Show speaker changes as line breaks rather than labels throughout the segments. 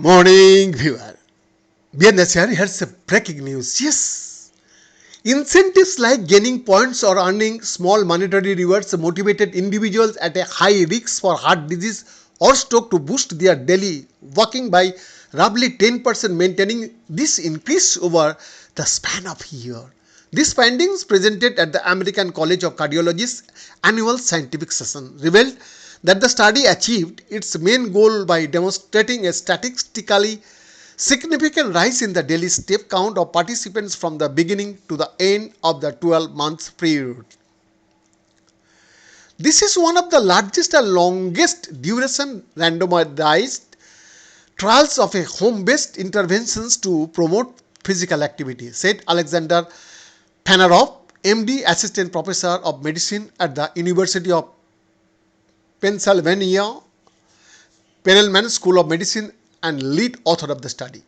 Morning, viewer. Here's a breaking news. Yes, incentives like gaining points or earning small monetary rewards motivated individuals at a high risk for heart disease or stroke to boost their daily walking by roughly 10%, maintaining this increase over the span of a year. These findings, presented at the American College of Cardiology's annual scientific session, revealed that the study achieved its main goal by demonstrating a statistically significant rise in the daily step count of participants from the beginning to the end of the 12-month period. This is one of the largest and longest duration randomized trials of a home-based interventions to promote physical activity, said Alexander Panarov, MD, Assistant Professor of Medicine at the University of Pennsylvania, Perelman School of Medicine, and lead author of the study.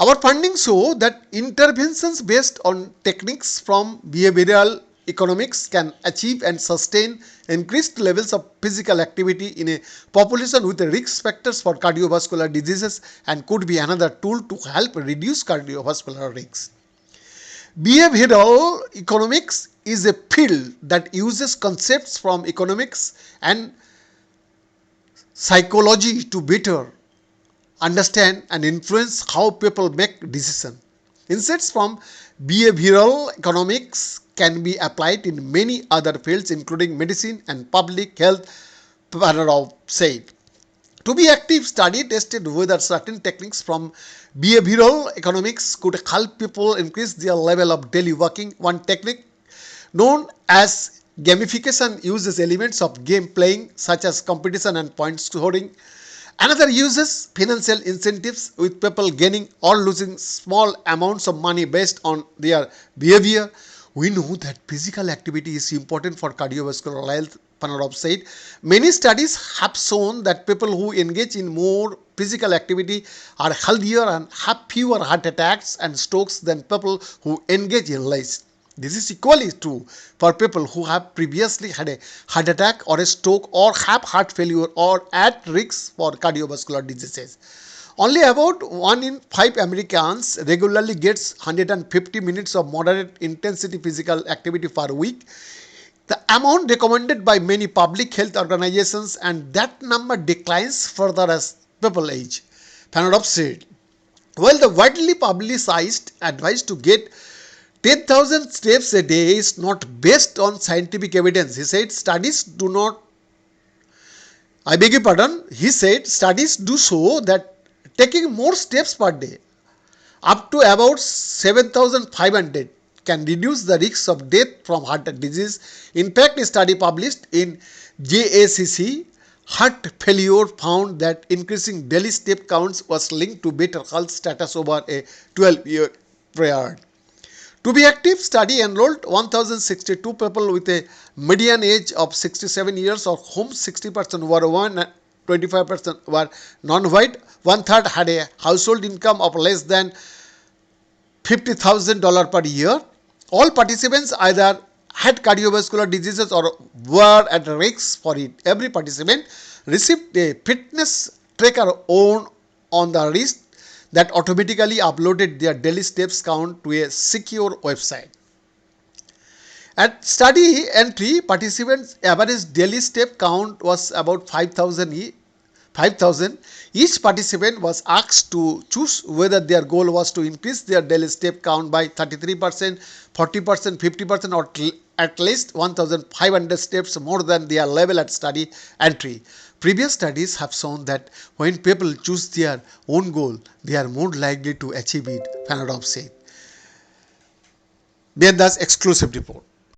Our findings show that interventions based on techniques from behavioral economics can achieve and sustain increased levels of physical activity in a population with risk factors for cardiovascular diseases and could be another tool to help reduce cardiovascular risks. Behavioral economics is a field that uses concepts from economics and psychology to better understand and influence how people make decisions. Insights from behavioral economics can be applied in many other fields, including medicine and public health, Panarov said. To be active, study tested whether certain techniques from behavioral economics could help people increase their level of daily walking. One technique, known as gamification, uses elements of game playing such as competition and point scoring. Another uses financial incentives, with people gaining or losing small amounts of money based on their behavior. We know that physical activity is important for cardiovascular health, Panarov said. Many studies have shown that people who engage in more physical activity are healthier and have fewer heart attacks and strokes than people who engage in less. This is equally true for people who have previously had a heart attack or a stroke or have heart failure or at risk for cardiovascular diseases. Only about 1 in 5 Americans regularly gets 150 minutes of moderate intensity physical activity per week, the amount recommended by many public health organizations, and that number declines further as people age, Panarov said. While the widely publicized advice to get 10,000 steps a day is not based on scientific evidence, he said, studies do show that taking more steps per day, up to about 7,500, can reduce the risk of death from heart disease. In fact, a study published in JACC Heart Failure found that increasing daily step counts was linked to better health status over a 12-year period. To be active, study enrolled 1,062 people with a median age of 67 years, of whom 60% were women and 25% were non-white. One-third had a household income of less than $50,000 per year. All participants either had cardiovascular diseases or were at risk for it. Every participant received a fitness tracker on the wrist that automatically uploaded their daily steps count to a secure website. At study entry, participants' average daily step count was about 5,000. Each participant was asked to choose whether their goal was to increase their daily step count by 33%, 40%, 50%, or at least 1,500 steps more than their level at study entry. Previous studies have shown that when people choose their own goal, they are more likely to achieve it, Panarov said. Vedanta's exclusive report.